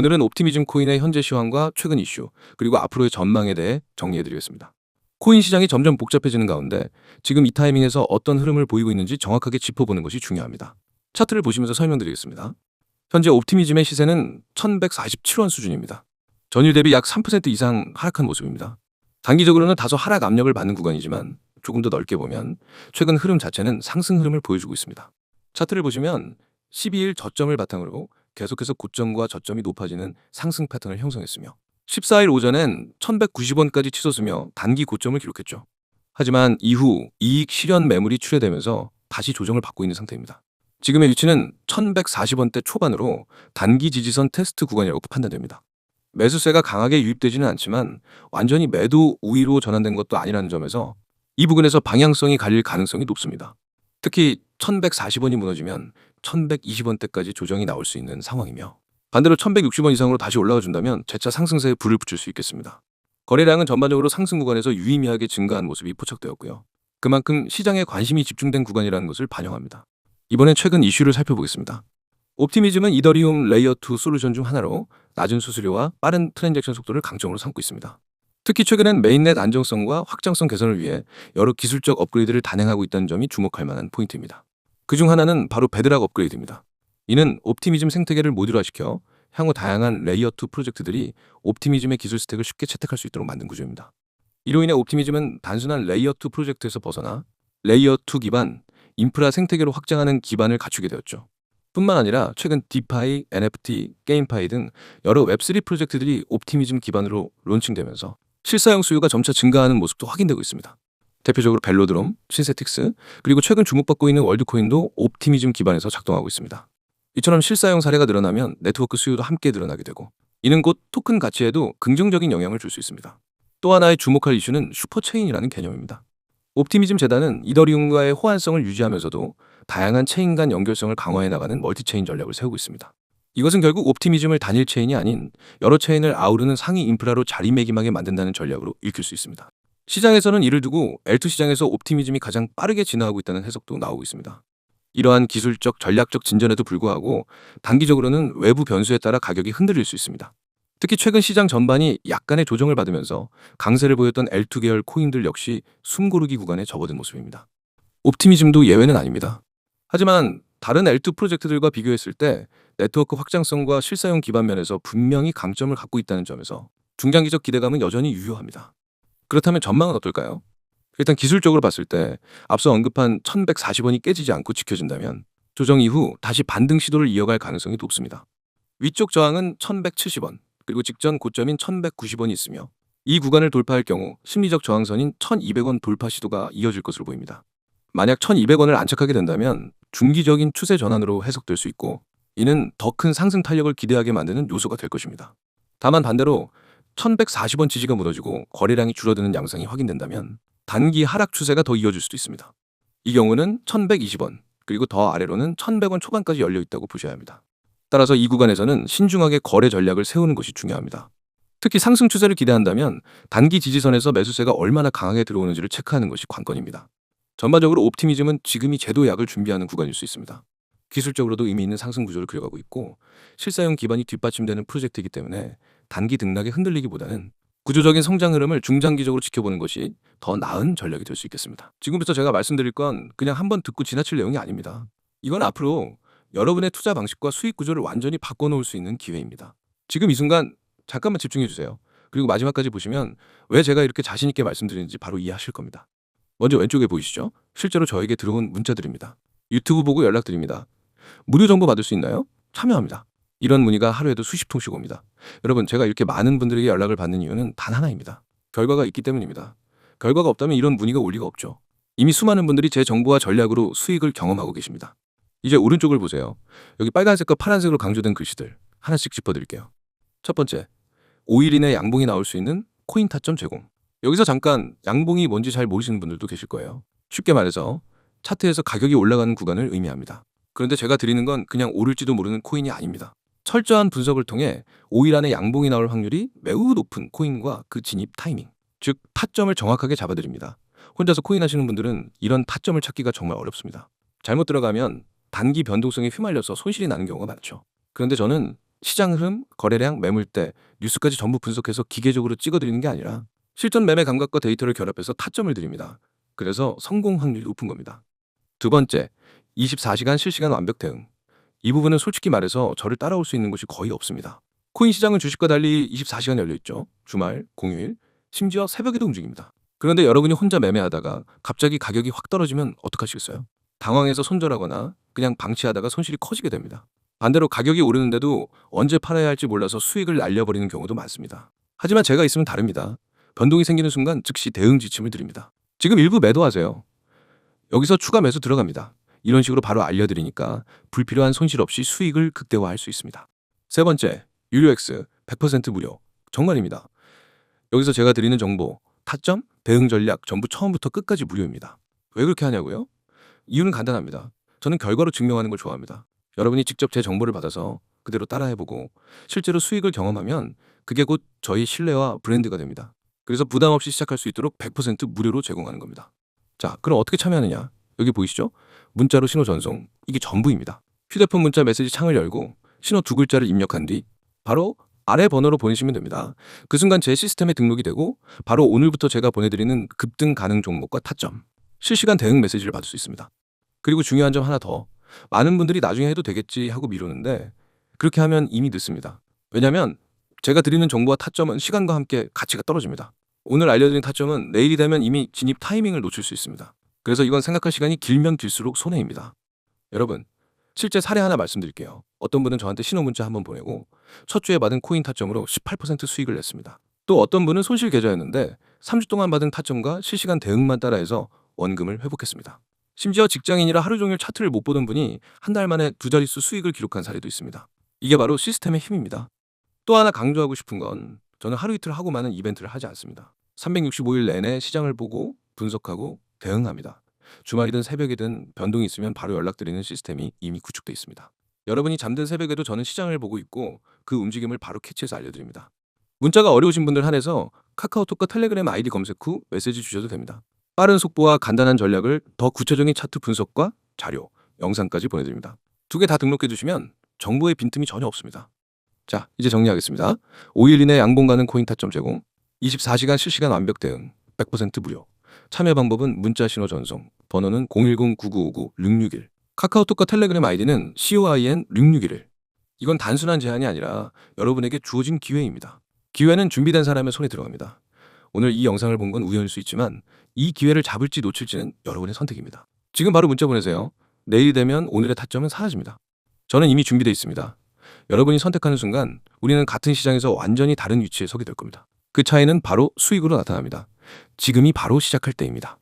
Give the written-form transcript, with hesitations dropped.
오늘은 옵티미즘 코인의 현재 시황과 최근 이슈, 그리고 앞으로의 전망에 대해 정리해드리겠습니다. 코인 시장이 점점 복잡해지는 가운데 지금 이 타이밍에서 어떤 흐름을 보이고 있는지 정확하게 짚어보는 것이 중요합니다. 차트를 보시면서 설명드리겠습니다. 현재 옵티미즘의 시세는 1147원 수준입니다. 전일 대비 약 3% 이상 하락한 모습입니다. 단기적으로는 다소 하락 압력을 받는 구간이지만 조금 더 넓게 보면 최근 흐름 자체는 상승 흐름을 보여주고 있습니다. 차트를 보시면 12일 저점을 바탕으로 계속해서 고점과 저점이 높아지는 상승 패턴을 형성했으며 14일 오전엔 1190원까지 치솟으며 단기 고점을 기록했죠. 하지만 이후 이익 실현 매물이 출회되면서 다시 조정을 받고 있는 상태입니다. 지금의 위치는 1140원대 초반으로 단기 지지선 테스트 구간이라고 판단됩니다. 매수세가 강하게 유입되지는 않지만 완전히 매도 우위로 전환된 것도 아니라는 점에서 이 부근에서 방향성이 갈릴 가능성이 높습니다. 특히 1140원이 무너지면 1120원대까지 조정이 나올 수 있는 상황이며 반대로 1160원 이상으로 다시 올라가 준다면 재차 상승세에 불을 붙일 수 있겠습니다. 거래량은 전반적으로 상승 구간에서 유의미하게 증가한 모습이 포착되었고요. 그만큼 시장에 관심이 집중된 구간이라는 것을 반영합니다. 이번엔 최근 이슈를 살펴보겠습니다. 옵티미즘은 이더리움 레이어2 솔루션 중 하나로 낮은 수수료와 빠른 트랜잭션 속도를 강점으로 삼고 있습니다. 특히 최근엔 메인넷 안정성과 확장성 개선을 위해 여러 기술적 업그레이드를 단행하고 있다는 점이 주목할 만한 포인트입니다. 그중 하나는 바로 베드락 업그레이드입니다. 이는 옵티미즘 생태계를 모듈화시켜 향후 다양한 레이어2 프로젝트들이 옵티미즘의 기술 스택을 쉽게 채택할 수 있도록 만든 구조입니다. 이로 인해 옵티미즘은 단순한 레이어2 프로젝트에서 벗어나 레이어2 기반 인프라 생태계로 확장하는 기반을 갖추게 되었죠. 뿐만 아니라 최근 디파이, NFT, 게임파이 등 여러 웹3 프로젝트들이 옵티미즘 기반으로 론칭되면서 실사용 수요가 점차 증가하는 모습도 확인되고 있습니다. 대표적으로 벨로드롬, 신세틱스, 그리고 최근 주목받고 있는 월드코인도 옵티미즘 기반에서 작동하고 있습니다. 이처럼 실사용 사례가 늘어나면 네트워크 수요도 함께 늘어나게 되고 이는 곧 토큰 가치에도 긍정적인 영향을 줄 수 있습니다. 또 하나의 주목할 이슈는 슈퍼체인이라는 개념입니다. 옵티미즘 재단은 이더리움과의 호환성을 유지하면서도 다양한 체인 간 연결성을 강화해 나가는 멀티체인 전략을 세우고 있습니다. 이것은 결국 옵티미즘을 단일 체인이 아닌 여러 체인을 아우르는 상위 인프라로 자리매김하게 만든다는 전략으로 읽힐 수 있습니다. 시장에서는 이를 두고 L2 시장에서 옵티미즘이 가장 빠르게 진화하고 있다는 해석도 나오고 있습니다. 이러한 기술적, 전략적 진전에도 불구하고 단기적으로는 외부 변수에 따라 가격이 흔들릴 수 있습니다. 특히 최근 시장 전반이 약간의 조정을 받으면서 강세를 보였던 L2 계열 코인들 역시 숨고르기 구간에 접어든 모습입니다. 옵티미즘도 예외는 아닙니다. 하지만 다른 L2 프로젝트들과 비교했을 때 네트워크 확장성과 실사용 기반 면에서 분명히 강점을 갖고 있다는 점에서 중장기적 기대감은 여전히 유효합니다. 그렇다면 전망은 어떨까요? 일단 기술적으로 봤을 때 앞서 언급한 1140원이 깨지지 않고 지켜진다면 조정 이후 다시 반등 시도를 이어갈 가능성이 높습니다. 위쪽 저항은 1170원, 그리고 직전 고점인 1190원이 있으며 이 구간을 돌파할 경우 심리적 저항선인 1200원 돌파 시도가 이어질 것으로 보입니다. 만약 1200원을 안착하게 된다면 중기적인 추세 전환으로 해석될 수 있고 이는 더 큰 상승 탄력을 기대하게 만드는 요소가 될 것입니다. 다만 반대로 1140원 지지가 무너지고 거래량이 줄어드는 양상이 확인된다면 단기 하락 추세가 더 이어질 수도 있습니다. 이 경우는 1120원, 그리고 더 아래로는 1100원 초반까지 열려 있다고 보셔야 합니다. 따라서 이 구간에서는 신중하게 거래 전략을 세우는 것이 중요합니다. 특히 상승 추세를 기대한다면 단기 지지선에서 매수세가 얼마나 강하게 들어오는지를 체크하는 것이 관건입니다. 전반적으로 옵티미즘은 지금이 제도약을 준비하는 구간일 수 있습니다. 기술적으로도 의미 있는 상승 구조를 그려가고 있고 실사용 기반이 뒷받침되는 프로젝트이기 때문에 단기 등락에 흔들리기보다는 구조적인 성장 흐름을 중장기적으로 지켜보는 것이 더 나은 전략이 될 수 있겠습니다. 지금부터 제가 말씀드릴 건 그냥 한번 듣고 지나칠 내용이 아닙니다. 이건 앞으로 여러분의 투자 방식과 수익 구조를 완전히 바꿔놓을 수 있는 기회입니다. 지금 이 순간 잠깐만 집중해 주세요. 그리고 마지막까지 보시면 왜 제가 이렇게 자신 있게 말씀드리는지 바로 이해하실 겁니다. 먼저 왼쪽에 보이시죠? 실제로 저에게 들어온 문자들입니다. 유튜브 보고 연락드립니다. 무료 정보 받을 수 있나요? 참여합니다. 이런 문의가 하루에도 수십 통씩 옵니다. 여러분, 제가 이렇게 많은 분들에게 연락을 받는 이유는 단 하나입니다. 결과가 있기 때문입니다. 결과가 없다면 이런 문의가 올 리가 없죠. 이미 수많은 분들이 제 정보와 전략으로 수익을 경험하고 계십니다. 이제 오른쪽을 보세요. 여기 빨간색과 파란색으로 강조된 글씨들 하나씩 짚어드릴게요. 첫 번째, 5일 이내 양봉이 나올 수 있는 코인 타점 제공. 여기서 잠깐 양봉이 뭔지 잘 모르시는 분들도 계실 거예요. 쉽게 말해서 차트에서 가격이 올라가는 구간을 의미합니다. 그런데 제가 드리는 건 그냥 오를지도 모르는 코인이 아닙니다. 철저한 분석을 통해 5일 안에 양봉이 나올 확률이 매우 높은 코인과 그 진입 타이밍, 즉 타점을 정확하게 잡아드립니다. 혼자서 코인 하시는 분들은 이런 타점을 찾기가 정말 어렵습니다. 잘못 들어가면 단기 변동성에 휘말려서 손실이 나는 경우가 많죠. 그런데 저는 시장 흐름, 거래량, 매물대, 뉴스까지 전부 분석해서 기계적으로 찍어드리는 게 아니라 실전 매매 감각과 데이터를 결합해서 타점을 드립니다. 그래서 성공 확률이 높은 겁니다. 두 번째, 24시간 실시간 완벽 대응. 이 부분은 솔직히 말해서 저를 따라올 수 있는 곳이 거의 없습니다. 코인 시장은 주식과 달리 24시간 열려있죠. 주말, 공휴일, 심지어 새벽에도 움직입니다. 그런데 여러분이 혼자 매매하다가 갑자기 가격이 확 떨어지면 어떡하시겠어요? 당황해서 손절하거나 그냥 방치하다가 손실이 커지게 됩니다. 반대로 가격이 오르는데도 언제 팔아야 할지 몰라서 수익을 날려버리는 경우도 많습니다. 하지만 제가 있으면 다릅니다. 변동이 생기는 순간 즉시 대응 지침을 드립니다. 지금 일부 매도하세요. 여기서 추가 매수 들어갑니다. 이런 식으로 바로 알려드리니까 불필요한 손실 없이 수익을 극대화할 수 있습니다. 세 번째, 유료 X 100% 무료. 정말입니다. 여기서 제가 드리는 정보, 타점, 대응 전략 전부 처음부터 끝까지 무료입니다. 왜 그렇게 하냐고요? 이유는 간단합니다. 저는 결과로 증명하는 걸 좋아합니다. 여러분이 직접 제 정보를 받아서 그대로 따라해보고 실제로 수익을 경험하면 그게 곧 저희 신뢰와 브랜드가 됩니다. 그래서 부담 없이 시작할 수 있도록 100% 무료로 제공하는 겁니다. 자, 그럼 어떻게 참여하느냐? 여기 보이시죠? 문자로 신호 전송. 이게 전부입니다. 휴대폰 문자 메시지 창을 열고 신호 두 글자를 입력한 뒤 바로 아래 번호로 보내시면 됩니다. 그 순간 제 시스템에 등록이 되고 바로 오늘부터 제가 보내드리는 급등 가능 종목과 타점, 실시간 대응 메시지를 받을 수 있습니다. 그리고 중요한 점 하나 더. 많은 분들이 나중에 해도 되겠지 하고 미루는데 그렇게 하면 이미 늦습니다. 왜냐하면 제가 드리는 정보와 타점은 시간과 함께 가치가 떨어집니다. 오늘 알려드린 타점은 내일이 되면 이미 진입 타이밍을 놓칠 수 있습니다. 그래서 이건 생각할 시간이 길면 길수록 손해입니다. 여러분, 실제 사례 하나 말씀드릴게요. 어떤 분은 저한테 신호 문자 한번 보내고 첫 주에 받은 코인 타점으로 18% 수익을 냈습니다. 또 어떤 분은 손실 계좌였는데 3주 동안 받은 타점과 실시간 대응만 따라해서 원금을 회복했습니다. 심지어 직장인이라 하루 종일 차트를 못 보던 분이 한 달 만에 두 자릿수 수익을 기록한 사례도 있습니다. 이게 바로 시스템의 힘입니다. 또 하나 강조하고 싶은 건 저는 하루 이틀 하고 마는 이벤트를 하지 않습니다. 365일 내내 시장을 보고 분석하고 대응합니다. 주말이든 새벽이든 변동이 있으면 바로 연락드리는 시스템이 이미 구축돼 있습니다. 여러분이 잠든 새벽에도 저는 시장을 보고 있고 그 움직임을 바로 캐치해서 알려드립니다. 문자가 어려우신 분들 한해서 카카오톡과 텔레그램 아이디 검색 후 메시지 주셔도 됩니다. 빠른 속보와 간단한 전략을 더 구체적인 차트 분석과 자료, 영상까지 보내드립니다. 두 개 다 등록해 주시면 정보의 빈틈이 전혀 없습니다. 자, 이제 정리하겠습니다. 5일 이내 양봉 가는 코인 타점 제공, 24시간 실시간 완벽 대응, 100% 무료. 참여 방법은 문자 신호 전송, 번호는 010-9959-661. 카카오톡과 텔레그램 아이디는 COIN661. 이건 단순한 제한이 아니라 여러분에게 주어진 기회입니다. 기회는 준비된 사람의 손에 들어갑니다. 오늘 이 영상을 본 건 우연일 수 있지만 이 기회를 잡을지 놓칠지는 여러분의 선택입니다. 지금 바로 문자 보내세요. 내일이 되면 오늘의 타점은 사라집니다. 저는 이미 준비되어 있습니다. 여러분이 선택하는 순간 우리는 같은 시장에서 완전히 다른 위치에 서게 될 겁니다. 그 차이는 바로 수익으로 나타납니다. 지금이 바로 시작할 때입니다.